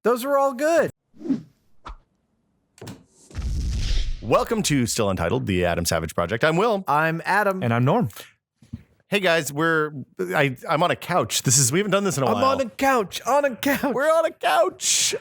Those are all good. Welcome to Still Untitled, the Adam Savage Project. I'm Will. I'm Adam. And I'm Norm. Hey guys, I'm on a couch. We haven't done this in a while. I'm on a couch. We're on a couch.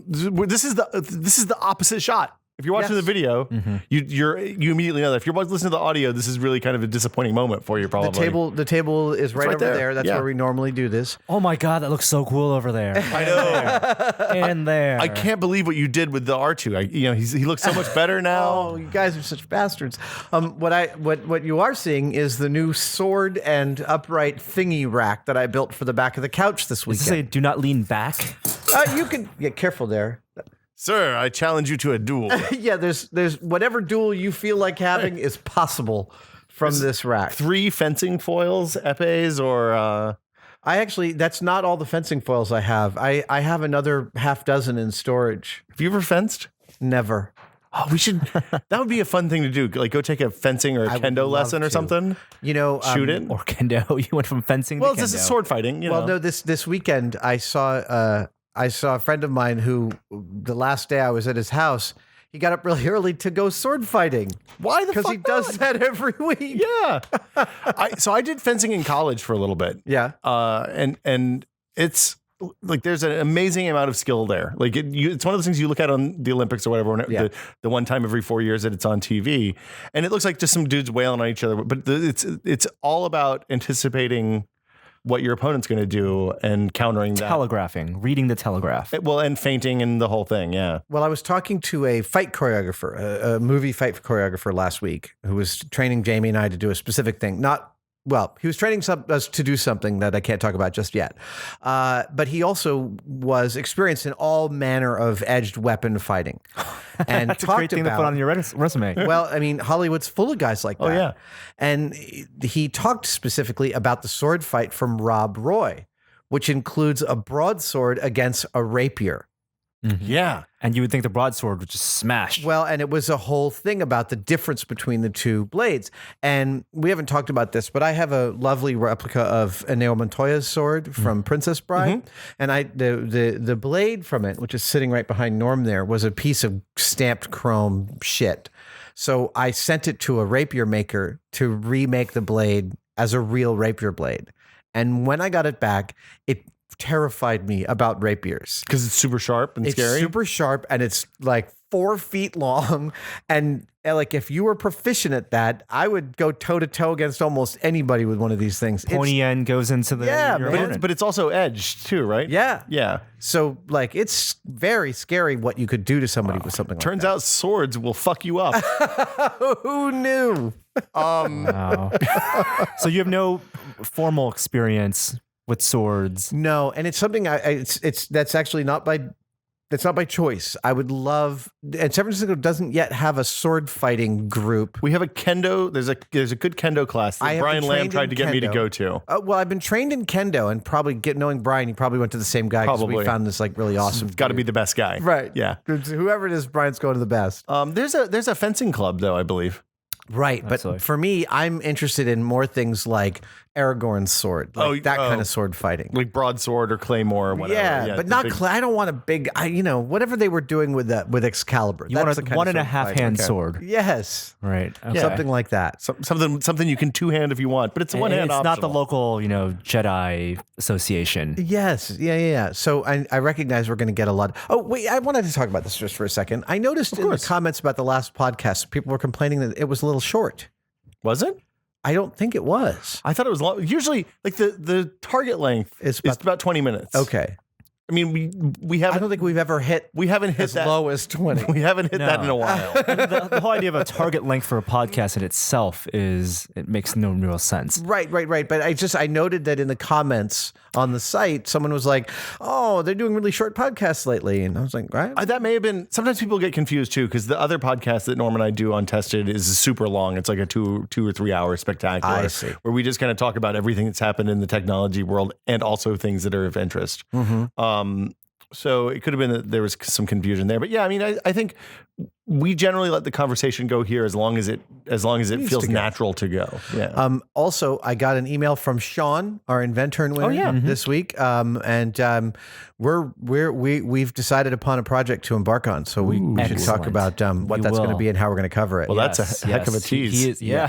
This is the opposite shot. If you're watching the video, you immediately know that. If you're listening to the audio, this is really kind of a disappointing moment for you, probably. The table is right over there. That's where we normally do this. Oh my God, that looks so cool over there. I know. And there. I can't believe what you did with the R2. He looks so much better now. Oh, you guys are such bastards. What you are seeing is the new sword and upright thingy rack that I built for the back of the couch this weekend. Does it say do not lean back? You can get careful there. Sir, I challenge you to a duel. Yeah, there's whatever duel you feel like having is possible from this rack. 3 fencing foils, epes, or that's not all the fencing foils I have. I have another half dozen in storage. have you ever fenced? Never. Oh, we should. That would be a fun thing to do. Like go take a fencing or a kendo lesson or something. Shoot it. Or kendo. You went from fencing to kendo. Well, this is sword fighting. No, this weekend I saw a friend of mine who, the last day I was at his house, he got up really early to go sword fighting. Why the fuck? Because he does that every week. Yeah. I did fencing in college for a little bit. Yeah. And it's like there's an amazing amount of skill there. Like it's one of those things you look at on the Olympics or whatever. The one time every 4 years that it's on TV, and it looks like just some dudes wailing on each other. But it's all about anticipating what your opponent's going to do and countering that. Telegraphing, reading the telegraph. And feinting and the whole thing, yeah. Well, I was talking to a fight choreographer, a movie fight choreographer last week, who was training Jamie and I to do a specific thing. He was training us to do something that I can't talk about just yet. But he also was experienced in all manner of edged weapon fighting. And That's a great thing to put on your resume. Well, I mean, Hollywood's full of guys like that. Oh, yeah. And he talked specifically about the sword fight from Rob Roy, which includes a broadsword against a rapier. Mm-hmm. Yeah. And you would think the broadsword would just smash. Well, and it was a whole thing about the difference between the two blades. And we haven't talked about this, but I have a lovely replica of Inigo Montoya's sword from Princess Bride. And the blade from it, which is sitting right behind Norm there, was a piece of stamped chrome shit. So I sent it to a rapier maker to remake the blade as a real rapier blade. And when I got it back, it terrified me about rapiers because it's super sharp and scary. It's super sharp and it's like 4 feet long. And like if you were proficient at that, I would go toe to toe against almost anybody with one of these things. Pointy end goes into the but it's also edged too, right? Yeah. So like it's very scary what you could do to somebody with something like that. Turns out swords will fuck you up. Who knew? Wow. So you have no formal experience with swords? No, and it's something that's actually not by choice. I would love, and San Francisco doesn't yet have a sword fighting group. We have a kendo. There's a good kendo class that Brian Lamb tried to get me to go to. Well, I've been trained in kendo, and probably knowing Brian, he probably went to the same guy because we found this like really awesome. Got to be the best guy, right? Yeah, whoever it is, Brian's going to the best. There's a fencing club though, I believe. Right, but for me, I'm interested in more things like Aragorn's sword, like that kind of sword fighting, like broadsword or claymore or whatever. Yeah, but not. I don't want a big. Whatever they were doing with Excalibur. You want a 1.5 hand sword. Yes, right. Okay. Something like that. Something you can 2-hand if you want, but it's one hand. It's not the local, Jedi association. Yes, yeah. So I recognize we're going to get a lot. Oh wait, I wanted to talk about this just for a second. I noticed in the comments about the last podcast, people were complaining that it was a little short. Was it? I don't think it was. I thought it was long. Usually, like the target length is about 20 minutes. Okay. I mean, we haven't. I don't think we've ever hit. We haven't hit as low as 20. We haven't hit that in a while. The whole idea of a target length for a podcast in itself it makes no real sense. Right. But I noted that in the comments on the site, someone was like, "Oh, they're doing really short podcasts lately," and I was like, "Right." That may have been. Sometimes people get confused too, because the other podcast that Norm and I do on Tested is super long. It's like a 2 or 3 hour spectacular. I see. Where we just kind of talk about everything that's happened in the technology world and also things that are of interest. Mm-hmm. So it could have been that there was some confusion there, but yeah, I mean, I think we generally let the conversation go here as long as it feels natural to go. Yeah. Also, I got an email from Sean, our inventor and winner, this week, and we've decided upon a project to embark on. So we should talk about what that's going to be and how we're going to cover it. Well, that's a heck of a tease. He is, yeah.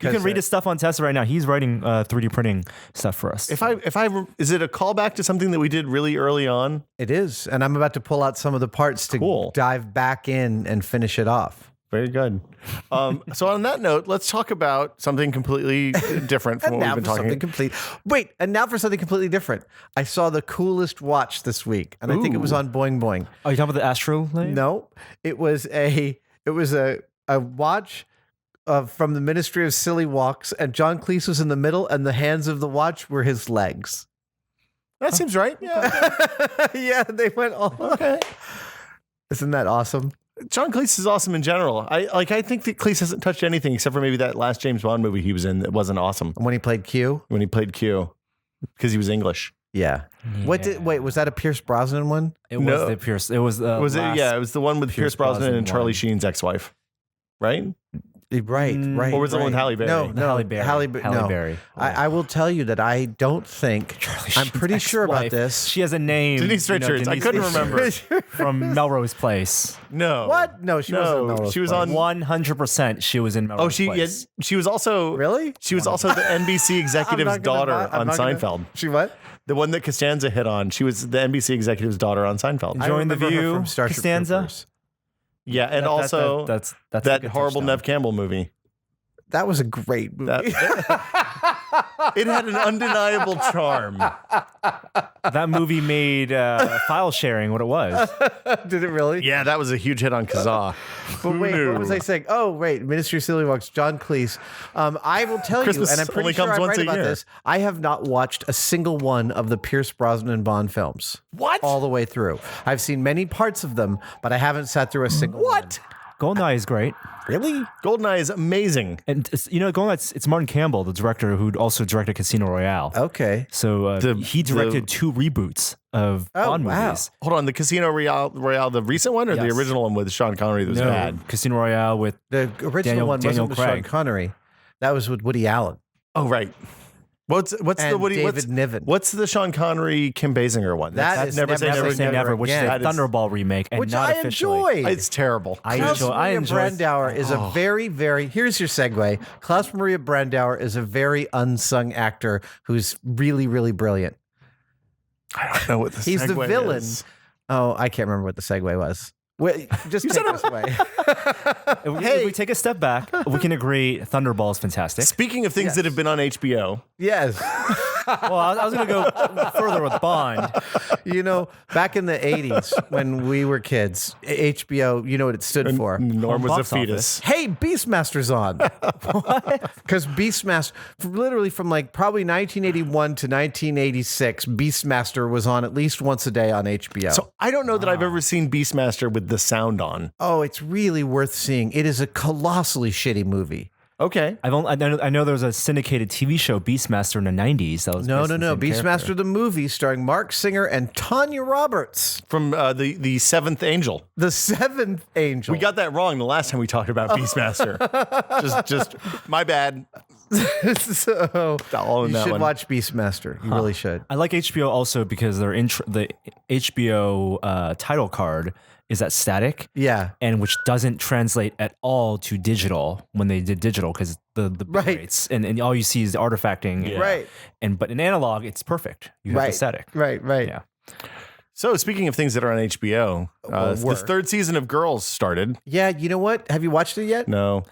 You can read his stuff on Tesla right now. He's writing 3D printing stuff for us. Is it a callback to something that we did really early on? It is, and I'm about to pull out some of the parts to dive back in and finish it off. Very good. So on that note, let's talk about something completely different from what we've been talking about. And now for something completely different. I saw the coolest watch this week, and I think it was on Boing Boing. Are you talking about the Astro Lane? No, it was a watch from the Ministry of Silly Walks, and John Cleese was in the middle, and the hands of the watch were his legs. That seems right. Yeah. Yeah, they went all okay. Isn't that awesome? John Cleese is awesome in general. I think that Cleese hasn't touched anything except for maybe that last James Bond movie he was in that wasn't awesome. When he played Q? When he played Q. Because he was English. Yeah. Was that a Pierce Brosnan one? It was the Pierce. It was the it was the one with Pierce Brosnan and Charlie Sheen's ex-wife. Right? Right. Or was it the one with Halle Berry? No, Halle Berry. I will tell you that I don't think, I'm pretty sure about this. She has a name. Denise Richards. I couldn't remember. From Melrose Place. No. What? No, she wasn't in Melrose She was Place. on 100% she was in Melrose Place. She was also... Really? She was also the NBC executive's daughter on Seinfeld. She what? The one that Costanza hit on. She was the NBC executive's daughter on Seinfeld. Enjoying the view from Starship Costanza? Troopers. Yeah, and also that's that horrible Nev Campbell movie. That was a great movie. It had an undeniable charm. That movie made file sharing what it was. Did it really? Yeah, that was a huge hit on Kazaa. But wait, what was I saying? Oh, wait, Ministry of Silly Walks, John Cleese. I will tell Christmas you, and I'm pretty only sure comes I'm once right a about year. this. I have not watched a single one of the Pierce Brosnan Bond films. What? All the way through. I've seen many parts of them, but I haven't sat through a single one. Goldeneye is great. Really? Goldeneye is amazing. And Goldeneye, it's Martin Campbell, the director who also directed Casino Royale. Okay. So he directed 2 reboots of Bond movies. Hold on, the Casino Royale, the recent one or the Yes. original one with Sean Connery that was bad? Casino Royale with The original one wasn't with Sean Craig. Connery. That was with Woody Allen. Oh, right. What's And the Woody? David Niven. What's the Sean Connery Kim Basinger one? That is Never Say Never, which is a Again. Thunderball remake, and Which not I officially. enjoyed. It's terrible. I Klaus enjoy. Maria enjoy. Brandauer is a very, very. Here's your segue. Klaus Maria Brandauer is a very unsung actor who's really, really brilliant. I don't know what the He's the segue villain. is. Oh, I can't remember what the segue was. Wait, just take this away. If we take a step back, we can agree Thunderball is fantastic. Speaking of things that have been on HBO, Yes. Well, I was going to go further with Bond. You know, back in the 80s when we were kids, HBO, you know what it stood for? Norm was a box fetus. Hey, Beastmaster's on. Because Beastmaster, literally from like probably 1981 to 1986, Beastmaster was on at least once a day on HBO. So I don't know that I've ever seen Beastmaster with the sound on. Oh, it's really worth seeing. It is a colossally shitty movie. Okay. I know there was a syndicated TV show, Beastmaster, in the 90s. That was No. based on the same Beastmaster character. the movie starring Mark Singer and Tanya Roberts. From the Seventh Angel. The Seventh Angel. We got that wrong the last time we talked about Beastmaster. just my bad. So All in you that should one. watch Beastmaster. You really should. I like HBO also because the HBO title card is that static. Yeah. And which doesn't translate at all to digital when they did digital because the bit Right. rates and all you see is the artifacting. Yeah. Right. But in analog, it's perfect. You have the static. Right. Yeah. So speaking of things that are on HBO, the were. 3rd season of Girls started. Yeah. You know what? Have you watched it yet? No.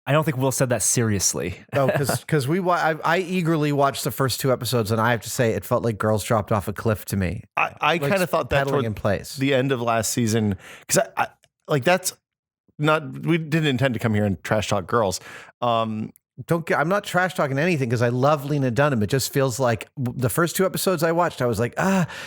I don't think Will said that seriously. No, because I eagerly watched the first 2 episodes, and I have to say it felt like Girls dropped off a cliff to me. I Like kind of thought that pedaling toward in place. the end of last season because I like that's not we didn't intend to come here and trash talk Girls. I'm not trash talking anything because I love Lena Dunham. It just feels like the first 2 episodes I watched, I was like,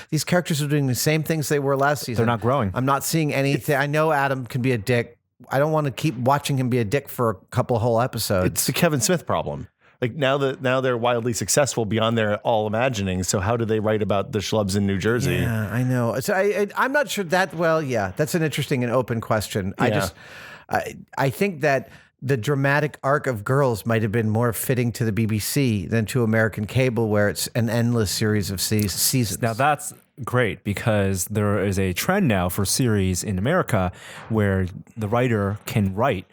these characters are doing the same things they were last season. They're not growing. I'm not seeing anything. I know Adam can be a dick. I don't want to keep watching him be a dick for a couple whole episodes. It's the Kevin Smith problem. like now they're wildly successful beyond their all imagining. So how do they write about the schlubs in New Jersey? Yeah, I know. So I'm not sure that. Well, yeah, that's an interesting and open question. I think that the dramatic arc of Girls might have been more fitting to the BBC than to American cable, where it's an endless series of seasons. Now that's great because there is a trend now for series in America where the writer can write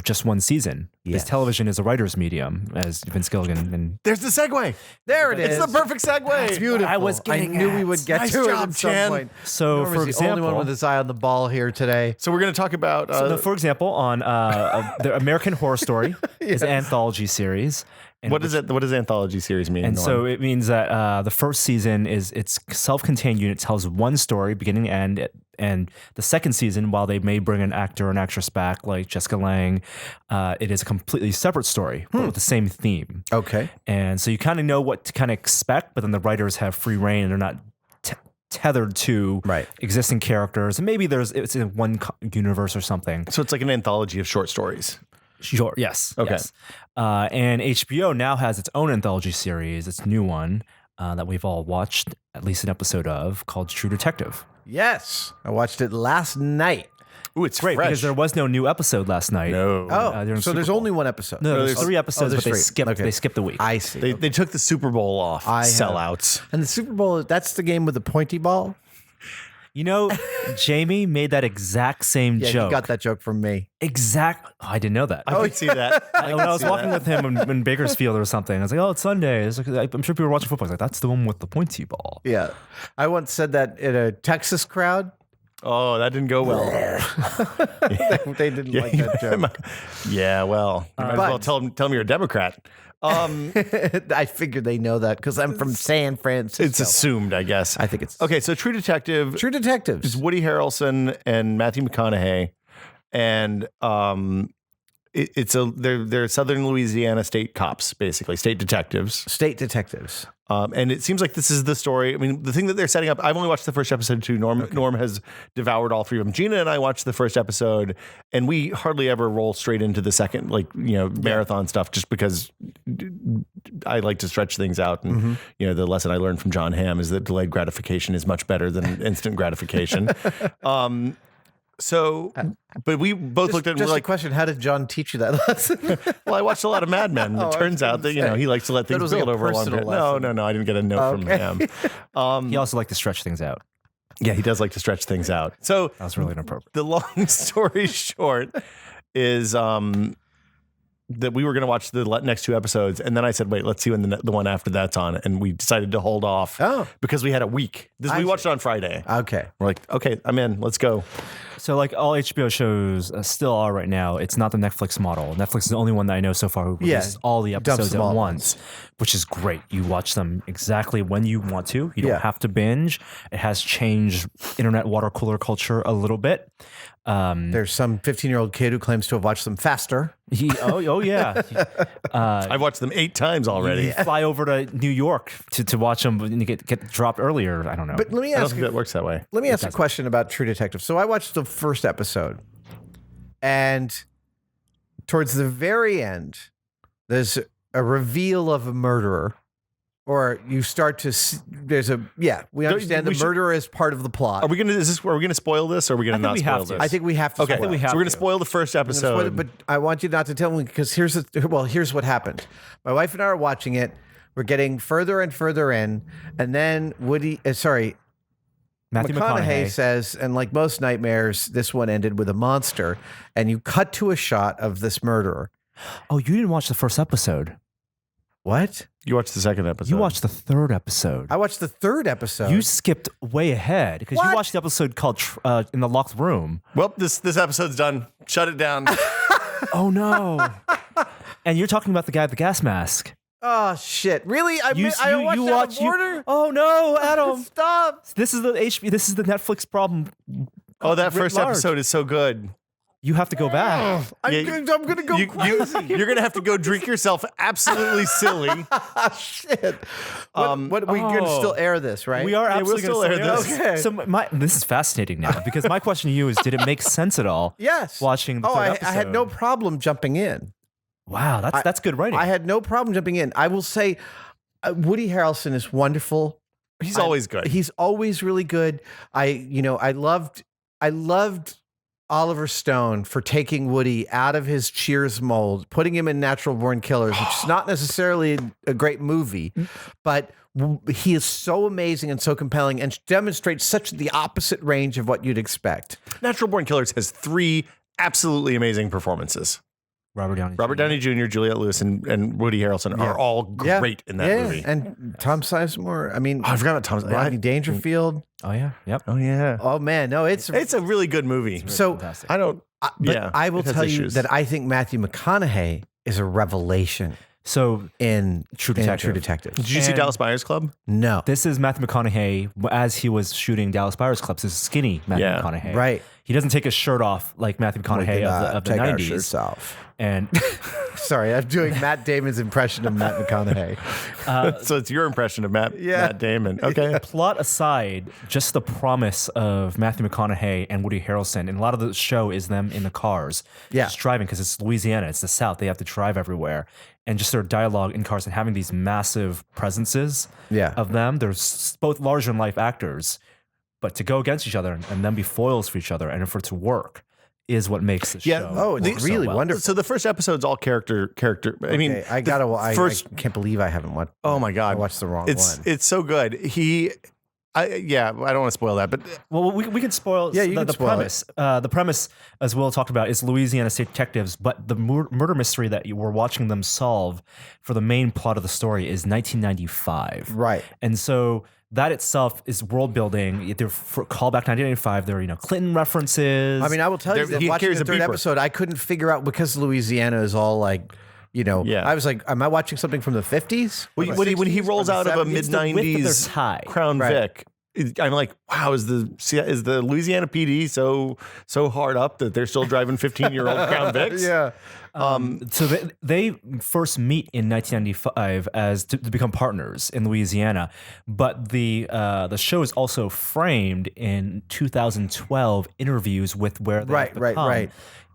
just one season. Yes. Because television is a writer's medium, as Vince Gilligan and There's the segue. There it is. It's the perfect segue. It's beautiful. I knew we would get Nice to it job, at some Chan. point. So, Norm for is the only one example- with his eye on the ball here today. So we're going to talk about for example, on the American Horror Story is an anthology series. And what is it? What does anthology series mean? And Norm? so it means that the first season it's self-contained unit, tells one story beginning to end, and the second season, while they may bring an actor or an actress back like Jessica Lange, it is a completely separate story but with the same theme. Okay. And so you kind of know what to kind of expect, but then the writers have free reign and they're not tethered to Right. existing characters. And maybe it's in one universe or something. So it's like an anthology of short stories. Sure. Yes. Okay. Yes. And HBO now has its own anthology series, its new one that we've all watched at least an episode of, called True Detective. Yes, I watched it last night. Ooh, it's Great, fresh. because there was no new episode last night. No. Oh, during so Super there's Bowl. only one episode. No, there's there's- 3 episodes, there's but three. Okay. they skipped a week. I see. They took the Super Bowl off. I have. Sellouts. And the Super Bowl, that's the game with the pointy ball? You know, Jamie made that exact same Yeah, joke. you got that joke from me. Oh, I didn't know that. I can see that. When I was walking with him in Bakersfield or something, I was like, "Oh, it's Sunday." It's like, I'm sure people were watching football. I was like, "That's the one with the pointy ball." Yeah. I once said that in a Texas crowd. Oh, that didn't go well. They didn't like that joke. Yeah, well, you might as well tell them you're a Democrat. I figured they know that because I'm from San Francisco. It's assumed, I guess. I think it's Okay, so True Detective True Detectives. is Woody Harrelson and Matthew McConaughey, and they're Southern Louisiana state cops, basically state detectives. State detectives. And it seems like this is the story. I mean, the thing that they're setting up, I've only watched the first episode too. Norm has devoured all 3 of them. Gina and I watched the first episode, and we hardly ever roll straight into the second, marathon stuff, just because I like to stretch things out. And, the lesson I learned from John Hamm is that delayed gratification is much better than instant gratification. But we both looked at it and Just we're a like, question: how did John teach you that lesson? well, I watched a lot of Mad Men. I It was turns out that, gonna say. he likes to let That things was like build a over a long personal time. lesson. No, I didn't get a note from him. He also liked to stretch things out. Yeah, he does like to stretch things out. So That was really inappropriate. the long story short is that we were going to watch the next 2 episodes, and then I said, wait, let's see when the one after that's on, and we decided to hold off because we had a week. We watched it on Friday. Okay. We're like, okay, I'm in. Let's go. So, like all HBO shows still are right now, it's not the Netflix model. Netflix is the only one that I know so far who releases all the episodes them at all once, which is great. You watch them exactly when you want to. You don't Yeah. have to binge. It has changed internet water cooler culture a little bit. There's some 15-year-old kid who claims to have watched them faster. Oh yeah. I've watched them 8 times already. You fly over to New York to watch them and you get dropped earlier. I don't know. But let me I don't ask think that works that way. Let me ask a question about True Detective. So I watched the first episode, and towards the very end, there's a reveal of a murderer, or you start to see, we understand we the should- murderer is part of the plot. Are we gonna spoil this, or are we gonna I think not we spoil have to. this? I think we have to. Okay, spoil we it. have so we're gonna to. spoil the first I'm gonna spoil episode. it, but I want you not to tell me because here's what happened. My wife and I are watching it. We're getting further and further in, and then Matthew McConaughey McConaughey. says, and like most nightmares, this one ended with a monster, and you cut to a shot of this murderer. Oh, you didn't watch the first episode. What? You watched the second episode. You watched the third episode. I watched the third episode. You skipped way ahead because you What? watched the episode called "In the Locked Room." Well, this episode's done. Shut it down. Oh no! And you're talking about the guy with the gas mask. Oh shit! Really? I watched out of order. Oh no, Adam! Stop! This is the Netflix problem. Oh, that writ first large. episode is so good. You have to go back. I'm gonna go crazy. You're gonna have to go drink yourself absolutely silly. Shit. What we can still air this, right? We are we'll absolutely still gonna air say this. Okay. So this is fascinating now because my question to you is: did it make sense at all? Yes. Watching the Oh, third I episode. had no problem jumping in. Wow, that's good writing. I had no problem jumping in. I will say, Woody Harrelson is wonderful. He's always good. He's always really good. I loved Oliver Stone for taking Woody out of his Cheers mold, putting him in Natural Born Killers, which is not necessarily a great movie, but he is so amazing and so compelling and demonstrates such the opposite range of what you'd expect. Natural Born Killers has 3 absolutely amazing performances. Robert Downey Jr., Juliette Lewis, and Woody Harrelson are all great in that movie. And Tom Sizemore. I mean, I forgot about Tom. Rodney Dangerfield. Oh yeah, yep. Oh yeah. Oh man, no, it's a really good movie. so. Fantastic. I don't. But I will tell you that I think Matthew McConaughey is a revelation So in True in Detective. True Detective. Did you see And- Dallas Buyers Club? No, This is Matthew McConaughey as he was shooting Dallas Buyers Club. This is skinny Matthew Yeah. McConaughey. right. He doesn't take his shirt off like Matthew McConaughey of the take our 90s. shirts off. And Sorry, I'm doing Matt Damon's impression of Matt McConaughey. So it's your impression of Matt Damon. Okay. plot aside, just the promise of Matthew McConaughey and Woody Harrelson, and a lot of the show is them in the cars, just driving because it's Louisiana, it's the South. They have to drive everywhere, and just their dialogue in cars and having these massive presences of them. They're both larger than life actors, but to go against each other and then be foils for each other, and for it to work is what makes the show. Oh, it's work so really well. wonderful. So the first episode's all character. I mean, I gotta. I can't believe I haven't watched. Oh my God, I watched the wrong it's one. it's so good. I don't want to spoil that, but Well, we can spoil Yeah, you can the spoil it. premise. The premise, as Will talked about, is Louisiana State Detectives, but the murder mystery that you were watching them solve for the main plot of the story is 1995. Right. And so that itself is world building. They're for callback 1995. There are cleanton references. I mean, I will tell you that he watching carries the a third beeper. episode, I couldn't figure out because Louisiana is all like, I was like, am I watching something from the 50s? when he rolls out of a mid It's the width of their '90s tie. Crown Vic, I'm like, wow, is the Louisiana PD so hard up that they're still driving 15-year-old Crown Vics? Yeah. So they first meet in 1995 as to become partners in Louisiana, but the show is also framed in 2012 interviews with where they have become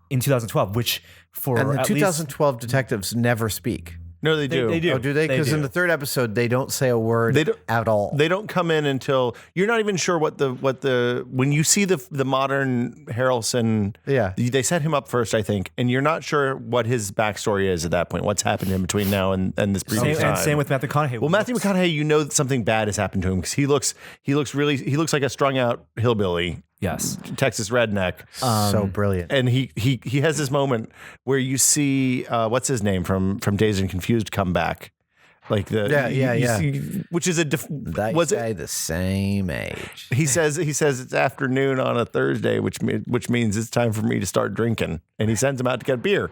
in 2012, which for And the at 2012 detectives never speak. No, they do. They do. Oh, do they? They Because in do. the third episode, they don't say a word at all. They don't come in until you're not even sure what the when you see the modern Harrelson. Yeah. They set him up first, I think, and you're not sure what his backstory is at that point. What's happened in between now and this previous time. And same with Matthew McConaughey. Well, Matthew McConaughey, you know that something bad has happened to him because he looks like a strung out hillbilly. Yes. Texas redneck. So brilliant. And he has this moment where you see what's his name from Dazed and Confused come back, like you see, which is That was guy it? the same age. He says it's afternoon on a Thursday, which means it's time for me to start drinking, and he sends him out to get beer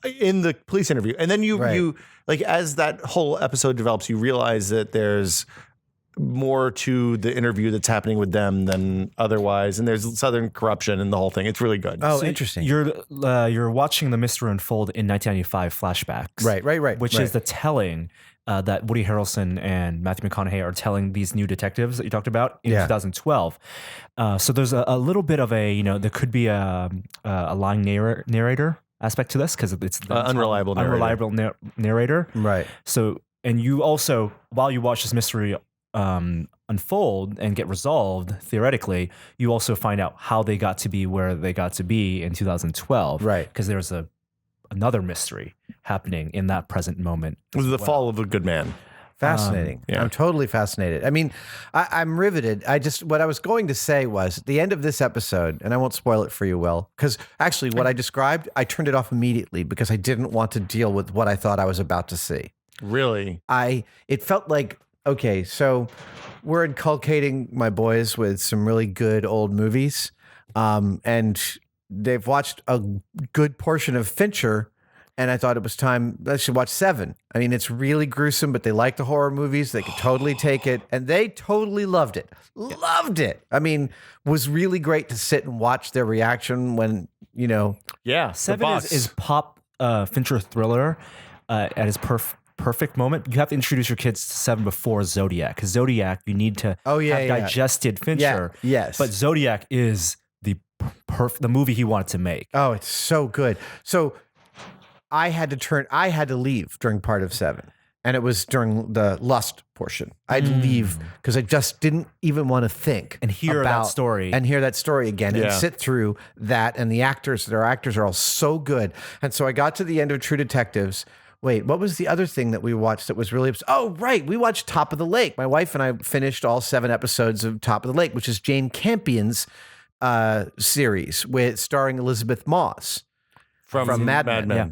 in the police interview, and then you like as that whole episode develops, you realize that there's more to the interview that's happening with them than otherwise, and there's Southern corruption and the whole thing. It's really good. Oh, interesting. You're watching the mystery unfold in 1995 flashbacks. Right. Which is the telling that Woody Harrelson and Matthew McConaughey are telling these new detectives that you talked about in 2012. So there's a little bit of there could be a lying narrator aspect to this because it's the Unreliable narrator. Right. So, and you also, while you watch this mystery unfold and get resolved, theoretically, you also find out how they got to be where they got to be in 2012. Right. Because there's another mystery happening in that present moment. It was the fall of a good man. Fascinating. Yeah. I'm totally fascinated. I mean, I'm riveted. What I was going to say was at the end of this episode, and I won't spoil it for you, Will, because actually what I described, I turned it off immediately because I didn't want to deal with what I thought I was about to see. Really? It felt like, okay, so we're inculcating my boys with some really good old movies, and they've watched a good portion of Fincher, and I thought it was time they should watch Seven. I mean, it's really gruesome, but they like the horror movies. They could totally take it, and they totally loved it. Loved it. I mean, was really great to sit and watch their reaction when, Yeah. Seven is pop Fincher thriller at his perfect moment. You have to introduce your kids to Seven before Zodiac, because Zodiac you need to have digested Fincher. Yes. But Zodiac is the movie he wanted to make. Oh, it's so good. So I had to leave during part of 7. And it was during the lust portion. I'd leave because I just didn't even want to think And hear that story. and hear that story again and sit through that. And the actors are all so good. And so I got to the end of True Detectives. Wait, what was the other thing that we watched that was really? Oh, right, we watched Top of the Lake. My wife and I finished all 7 episodes of Top of the Lake, which is Jane Campion's series starring Elizabeth Moss from Mad Men. Yeah.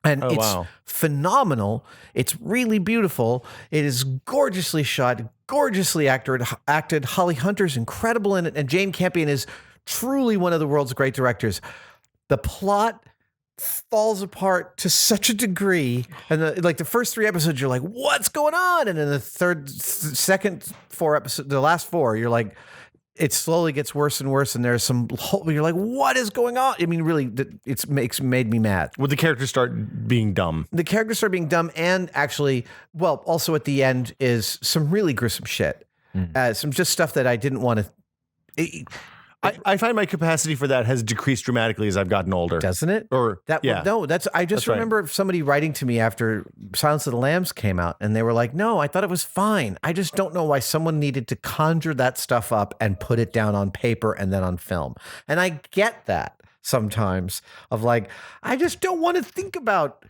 And it's phenomenal. It's really beautiful. It is gorgeously shot, gorgeously acted. Holly Hunter's incredible in it. And Jane Campion is truly one of the world's great directors. The plot falls apart to such a degree. And the first 3 episodes, you're like, what's going on? And then the last 4, you're like, it slowly gets worse and worse, and there's some. You're like, what is going on? I mean, really, it's made me mad. Would the characters start being dumb? The characters start being dumb, and actually, well, also at the end is some really gruesome shit. Some just stuff that I didn't want to. I find my capacity for that has decreased dramatically as I've gotten older. Doesn't it? Or no, I just remember somebody writing to me after Silence of the Lambs came out, and they were like, "No, I thought it was fine. I just don't know why someone needed to conjure that stuff up and put it down on paper and then on film." And I get that sometimes of like, I just don't want to think about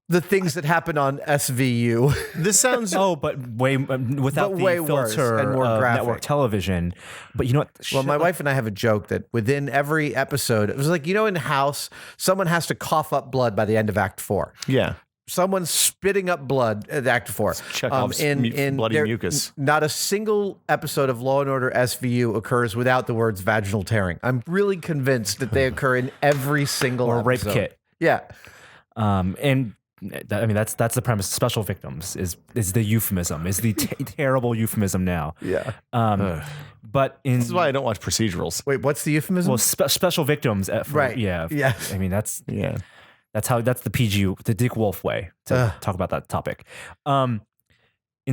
the things that happen on SVU. This sounds but without the way worse filter and more of graphic. network television. But you know what? Well, my wife and I have a joke that within every episode, it was like, in House, someone has to cough up blood by the end of Act 4. Yeah. Someone's spitting up blood at Act 4. Chekhov's bloody mucus. Not a single episode of Law & Order SVU occurs without the words vaginal tearing. I'm really convinced that they occur in every single or episode. rape kit. Yeah. And that's the premise. Special victims is the euphemism, is the terrible euphemism now. Yeah. But this is why I don't watch procedurals. Wait, what's the euphemism? Well, special victims. Right. Yeah. Yeah. I mean, that's the PG, the Dick Wolf way to talk about that topic. In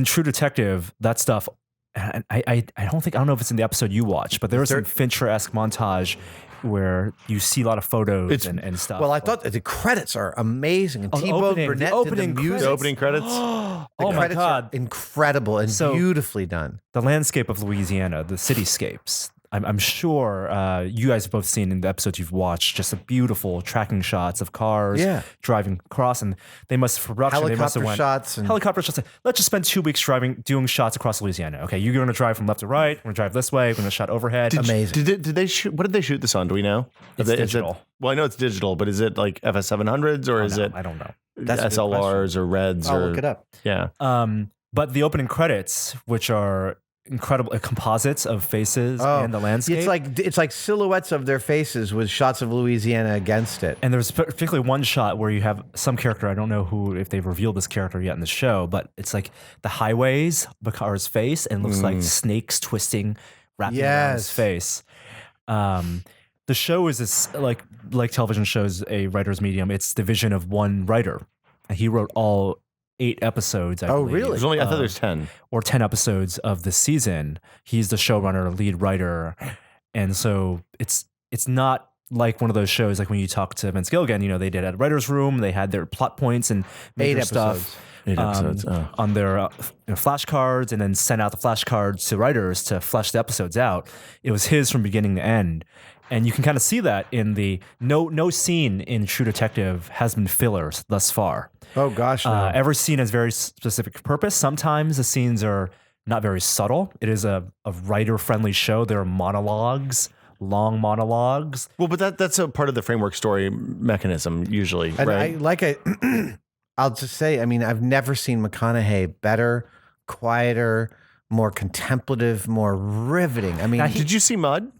True Detective, that stuff. And I don't know if it's in the episode you watched, but there was some Fincher-esque montage where you see a lot of photos and stuff. Well, I thought the credits are amazing. And T-Bone Burnett did the music. The opening credits. Oh The my credits God. are incredible and beautifully done. The landscape of Louisiana, the cityscapes. I'm sure you guys have both seen in the episodes you've watched just the beautiful tracking shots of cars driving across, and they must for production they must have went helicopter shots. Let's just spend 2 weeks doing shots across Louisiana. Okay, you're going to drive from left to right. We're going to drive this way. We're going to shot overhead. Amazing. Did they shoot? What did they shoot this on? Do we know? It's digital. Well, I know it's digital, but is it like FS 700s or is it? I don't know. That's a good SLRs or Reds? I'll look it up. Yeah. But the opening credits, which are incredible composites of faces and the landscape. It's like silhouettes of their faces with shots of Louisiana against it. And there's particularly one shot where you have some character, I don't know if they've revealed this character yet in the show, but it's like the highways, Bakar's face, and it looks like snakes twisting, wrapping around his face. The show is this, like television shows, a writer's medium. It's the vision of one writer. And he wrote all 8 episodes. I believe. Really? There's only I thought there's 10 or 10 episodes of the season. He's the showrunner, lead writer, and so it's not like one of those shows like when you talk to Vince Gilligan. They did at writer's room. They had their plot points and made their stuff 8 episodes on their flashcards, and then sent out the flashcards to writers to flesh the episodes out. It was his from beginning to end. And you can kind of see that in the no scene in True Detective has been fillers thus far. Oh gosh, no. Every scene has very specific purpose. Sometimes the scenes are not very subtle. It is a writer-friendly show. There are monologues, long monologues. Well, but that's a part of the framework story mechanism usually, and right? I'll just say, I mean, I've never seen McConaughey better, quieter, more contemplative, more riveting. I mean, did you see Mud?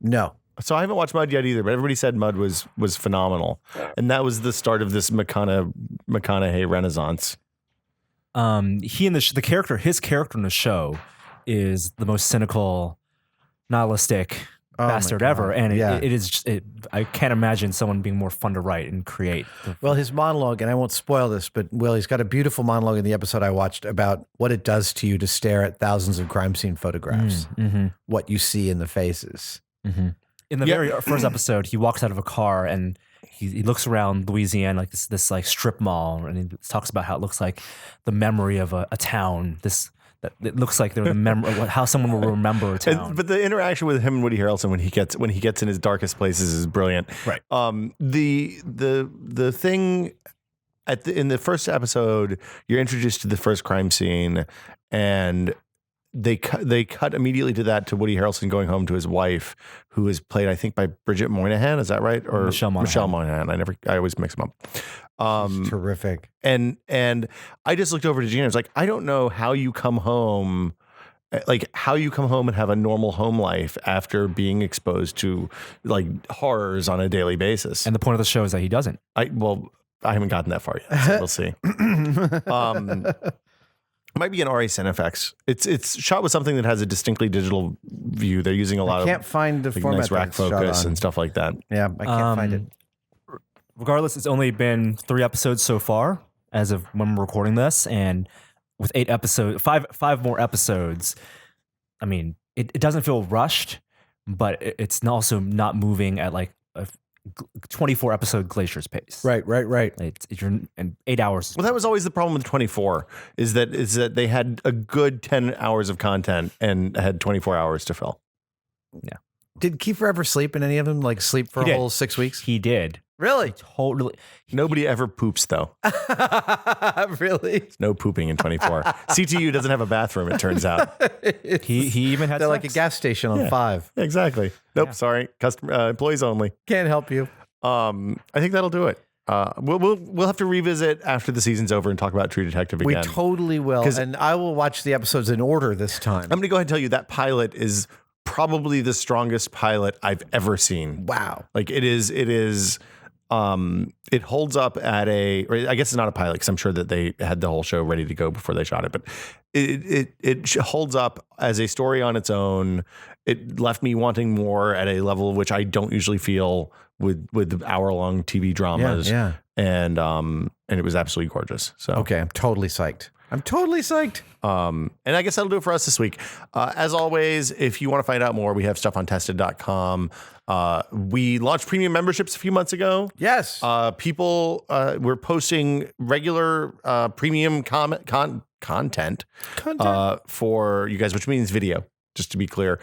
No. So I haven't watched Mud yet either, but everybody said Mud was phenomenal, and that was the start of this McConaughey renaissance. He and his character in the show is the most cynical, nihilistic bastard ever, and it is. I can't imagine someone being more fun to write and create. Well, his monologue, and I won't spoil this, but he's got a beautiful monologue in the episode I watched about what it does to you to stare at thousands of crime scene photographs, what you see in the faces. In the very first episode, he walks out of a car and he looks around Louisiana like this like strip mall, and he talks about how it looks like the memory of a town. That it looks like they're the memory how someone will remember a town. But the interaction with him and Woody Harrelson when he gets in his darkest places is brilliant. Right. The thing in the first episode, you're introduced to the first crime scene, and they cut immediately to Woody Harrelson going home to his wife, who is played, I think, by Bridget Moynihan. Is that right? Or Michelle Monaghan. I always mix them up. Terrific. And I just looked over to Gina. I was like, I don't know how you come home, and have a normal home life after being exposed to like horrors on a daily basis. And the point of the show is that he doesn't. I haven't gotten that far yet. So we'll see. It might be an RA Cinefx. It's shot with something that has a distinctly digital view. They're using a lot of can't find the like, format nice rack that it's shot focus on. and stuff like that. Yeah, I can't find it. Regardless, it's only been 3 episodes so far as of when we're recording this, and with 8 episodes, five more episodes. I mean, it doesn't feel rushed, but it's also not moving at like a 24 episode Glacier's pace. Right. You're in 8 hours. Well, that was always the problem with 24 is that they had a good 10 hours of content and had 24 hours to fill. Yeah. Did Kiefer ever sleep in any of them? Like sleep for He a did. whole 6 weeks? He did. Really? Totally. Nobody ever poops though. Really? No pooping in 24. CTU doesn't have a bathroom, it turns out. He even had They're sex. like a gas station on 5. Exactly. Nope, Yeah. sorry. Customer employees only. Can't help you. I think that'll do it. We'll have to revisit after the season's over and talk about True Detective We again. totally will. 'Cause- And I will watch the episodes in order this time. I'm going to go ahead and tell you that pilot is probably the strongest pilot I've ever seen. Wow. Like it holds up at or I guess it's not a pilot because I'm sure that they had the whole show ready to go before they shot it, but it holds up as a story on its own. It left me wanting more at a level which I don't usually feel with hour-long TV dramas. Yeah. And it was absolutely gorgeous. So Okay, I'm totally psyched. and I guess that'll do it for us this week. As always, if you want to find out more, we have stuff on tested.com. We launched premium memberships a few months ago. Yes. People were posting regular premium content for you guys, which means video. Just to be clear,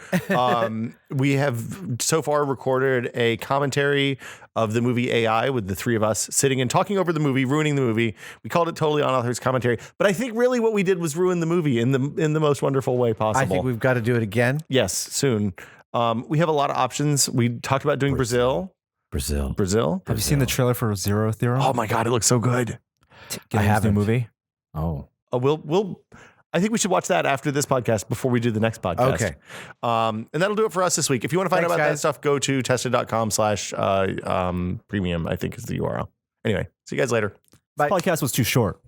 we have so far recorded a commentary of the movie AI with the 3 of us sitting and talking over the movie, ruining the movie. We called it Totally Unauthorized Commentary, but I think really what we did was ruin the movie in the most wonderful way possible. I think we've got to do it again. Yes, soon. We have a lot of options. We talked about doing Brazil. Brazil. Have you seen the trailer for Zero Theorem? Oh my God, it looks so good. I haven't. the movie. Oh. We'll. I think we should watch that after this podcast before we do the next podcast. Okay. And that'll do it for us this week. If you want to find out Thanks, about that guys. stuff, go to tested.com/premium, I think is the URL. Anyway, see you guys later. Bye. This podcast was too short.